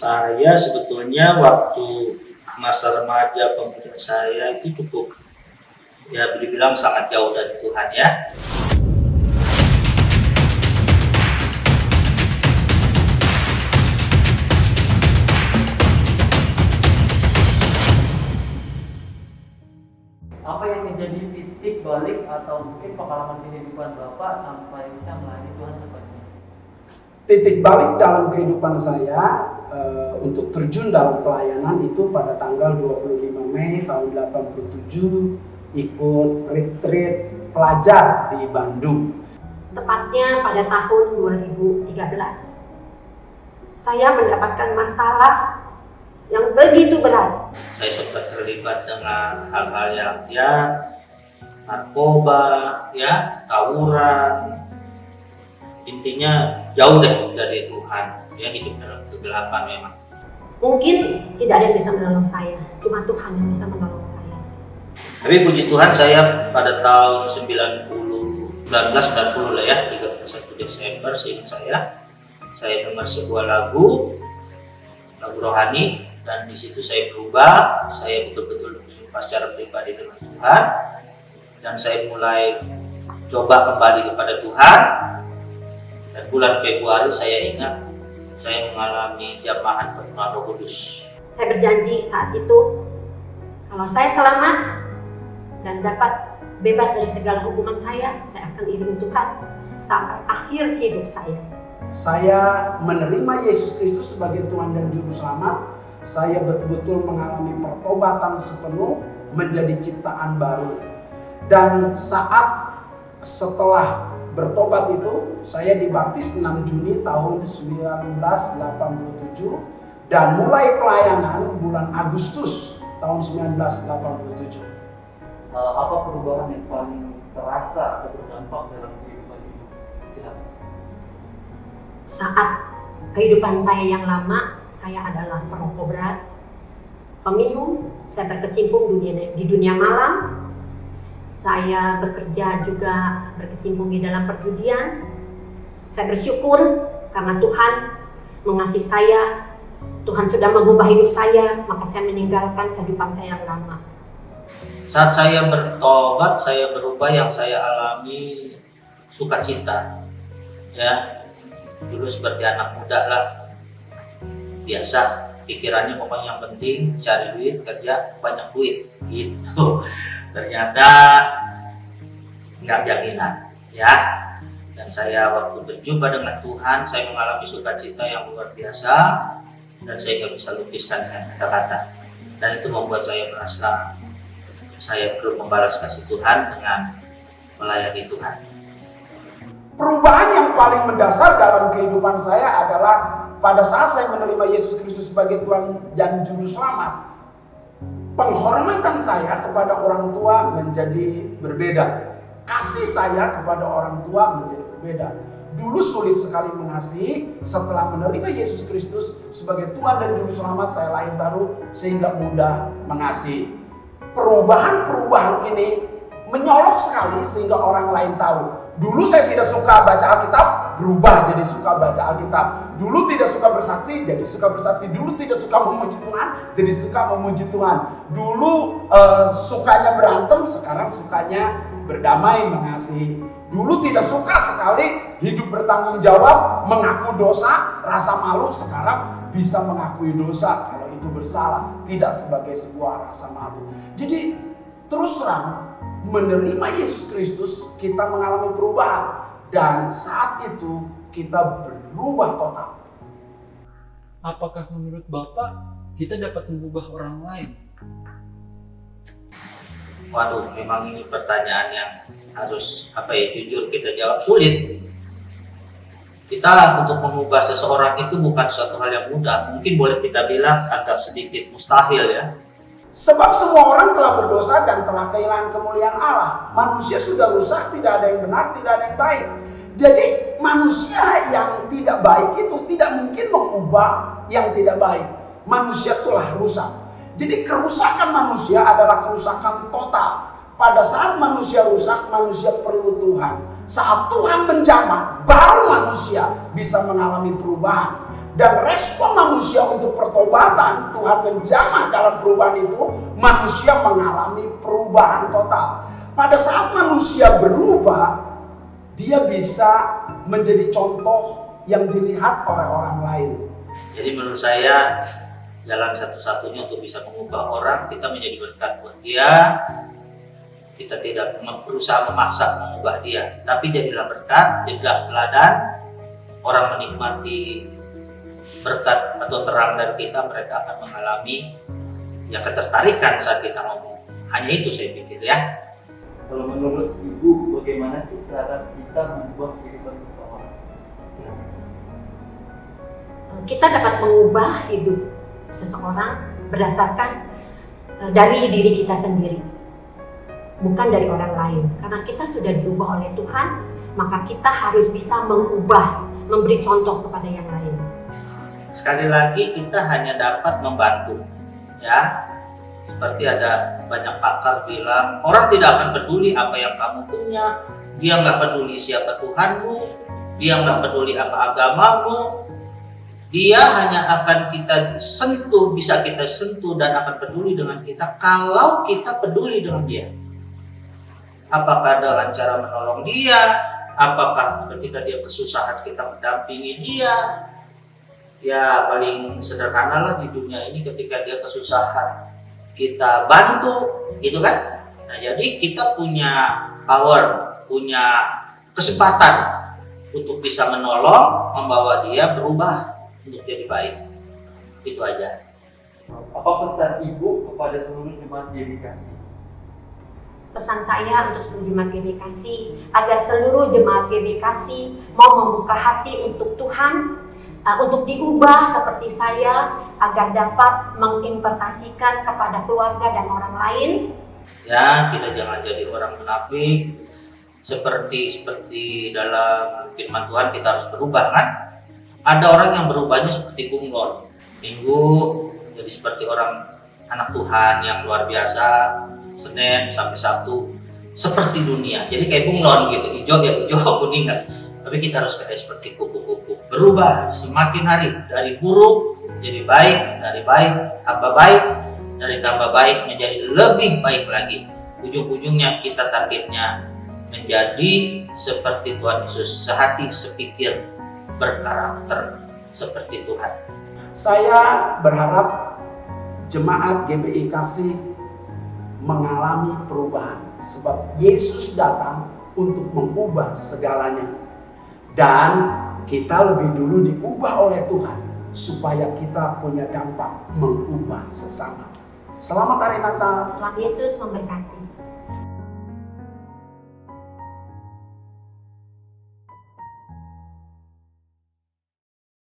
Saya sebetulnya waktu masa remaja pemuda saya itu cukup ya dibilang sangat jauh dari Tuhan ya. Apa yang menjadi titik balik atau mungkin pengalaman kehidupan Bapak sampai bisa melayani Tuhan seperti ini? Titik balik dalam kehidupan saya untuk terjun dalam pelayanan itu pada tanggal 25 Mei tahun 87 ikut retreat pelajar di Bandung. Tepatnya pada tahun 2013. Saya mendapatkan masalah yang begitu berat. Saya sempat terlibat dengan hal-hal yang ya narkoba, ya tawuran. Intinya jauh deh dari Tuhan, ya hidup dalam kegelapan memang. Mungkin tidak ada yang bisa menolong saya, cuma Tuhan yang bisa menolong saya. Tapi puji Tuhan saya pada tahun 1990 lah ya, 31 Desember seingat saya dengar sebuah lagu rohani, dan di situ saya berubah, saya betul-betul bersumpah secara pribadi dengan Tuhan, dan saya mulai coba kembali kepada Tuhan. Dan bulan Februari saya ingat saya mengalami jamahan penuhan Roh Kudus. Saya berjanji saat itu kalau saya selamat dan dapat bebas dari segala hukuman saya akan iringi Tuhan sampai akhir hidup saya. Saya menerima Yesus Kristus sebagai Tuhan dan Juru Selamat. Saya betul-betul mengalami pertobatan sepenuh, menjadi ciptaan baru. Dan saat setelah bertobat itu, saya dibaptis 6 Juni tahun 1987 dan mulai pelayanan bulan Agustus tahun 1987. Apa perubahan yang paling terasa atau berdampak dalam kehidupan hidup? Silakan. Saat kehidupan saya yang lama, saya adalah perokok berat, peminum, saya berkecimpung di dunia malam. Saya bekerja juga berkecimpung di dalam perjudian. Saya bersyukur karena Tuhan mengasihi saya. Tuhan sudah mengubah hidup saya, maka saya meninggalkan kehidupan saya yang lama. Saat saya bertobat, saya berubah, yang saya alami sukacita. Ya, dulu seperti anak muda lah, biasa pikirannya pokoknya yang penting cari duit, kerja banyak duit gitu. Ternyata nggak jaminan ya. Dan saya waktu berjumpa dengan Tuhan, saya mengalami sukacita yang luar biasa, dan saya nggak bisa lukiskan dengan kata-kata. Dan itu membuat saya merasa saya perlu membalas kasih Tuhan dengan melayani Tuhan. Perubahan yang paling mendasar dalam kehidupan saya adalah pada saat saya menerima Yesus Kristus sebagai Tuhan dan Juru Selamat. Penghormatan saya kepada orang tua menjadi berbeda. Kasih saya kepada orang tua menjadi berbeda. Dulu sulit sekali mengasihi, setelah menerima Yesus Kristus sebagai Tuhan dan Juru Selamat, saya lahir baru sehingga mudah mengasihi. Perubahan-perubahan ini menyolok sekali sehingga orang lain tahu. Dulu saya tidak suka baca Alkitab, berubah jadi suka baca Alkitab. Dulu tidak suka bersaksi, jadi suka bersaksi. Dulu tidak suka memuji Tuhan, jadi suka memuji Tuhan. Dulu sukanya berantem, sekarang sukanya berdamai, mengasihi. Dulu tidak suka sekali hidup bertanggung jawab, mengaku dosa, rasa malu. Sekarang bisa mengakui dosa kalau itu bersalah, tidak sebagai sebuah rasa malu. Jadi terus terang, menerima Yesus Kristus, kita mengalami perubahan. Dan saat itu kita berubah total. Apakah menurut Bapak kita dapat mengubah orang lain? Waduh, memang ini pertanyaan yang harus jujur kita jawab, sulit. Kita untuk mengubah seseorang itu bukan suatu hal yang mudah. Mungkin boleh kita bilang agak sedikit mustahil ya. Sebab semua orang telah berdosa dan telah kehilangan kemuliaan Allah. Manusia sudah rusak, tidak ada yang benar, tidak ada yang baik. Jadi manusia yang tidak baik itu tidak mungkin mengubah yang tidak baik. Manusia telah rusak. Jadi kerusakan manusia adalah kerusakan total. Pada saat manusia rusak, manusia perlu Tuhan. Saat Tuhan menjamah, baru manusia bisa mengalami perubahan. Dan respon manusia untuk pertobatan, Tuhan menjamah dalam perubahan itu, manusia mengalami perubahan total. Pada saat manusia berubah, dia bisa menjadi contoh yang dilihat oleh orang lain. Jadi menurut saya jalan satu-satunya untuk bisa mengubah orang, kita menjadi berkat buat dia. Kita tidak berusaha memaksa mengubah dia, tapi jadilah berkat, jadilah teladan. Orang menikmati berkat atau terang dari kita, mereka akan mengalami ya ketertarikan saat kita ngomong. Hanya itu saya pikir ya. Kalau menurut Ibu, bagaimana sih cara kita mengubah kehidupan seseorang? Silakan. Kita dapat mengubah hidup seseorang berdasarkan dari diri kita sendiri, bukan dari orang lain. Karena kita sudah diubah oleh Tuhan, maka kita harus bisa mengubah, memberi contoh kepada yang lain. Sekali lagi kita hanya dapat membantu, ya. Seperti ada banyak pakar bilang, orang tidak akan peduli apa yang kamu punya, dia nggak peduli siapa Tuhanmu, dia nggak peduli apa agamamu, dia hanya akan kita sentuh, bisa kita sentuh dan akan peduli dengan kita kalau kita peduli dengan dia. Apakah dengan cara menolong dia, apakah ketika dia kesusahan kita mendampingi dia. Ya paling sederhana lah di dunia ini, ketika dia kesusahan kita bantu, gitu kan. Nah jadi kita punya power, punya kesempatan untuk bisa menolong, membawa dia berubah untuk jadi baik. Itu aja. Apa pesan Ibu kepada seluruh jemaat GBKC? Pesan saya untuk seluruh jemaat GBKC, agar seluruh jemaat GBKC mau membuka hati untuk Tuhan, untuk diubah seperti saya, agar dapat mengimplementasikan kepada keluarga dan orang lain. Ya, kita jangan jadi orang munafik. Seperti dalam firman Tuhan, kita harus berubah kan? Ada orang yang berubahnya seperti bunglon. Minggu jadi seperti orang anak Tuhan yang luar biasa. Senin sampai Sabtu seperti dunia. Jadi kayak bunglon gitu, hijau ya hijau, kuning kan. Tapi kita harus kayak seperti kupu-kupu, berubah semakin hari, dari buruk jadi baik, dari baik tambah baik, dari tambah baik menjadi lebih baik lagi. Ujung-ujungnya kita targetnya menjadi seperti Tuhan Yesus, sehati sepikir berkarakter seperti Tuhan. Saya berharap jemaat GBI Kasih mengalami perubahan, sebab Yesus datang untuk mengubah segalanya. Dan kita lebih dulu diubah oleh Tuhan supaya kita punya dampak mengubah sesama. Selamat Hari Natal. Tuhan Yesus memberkati.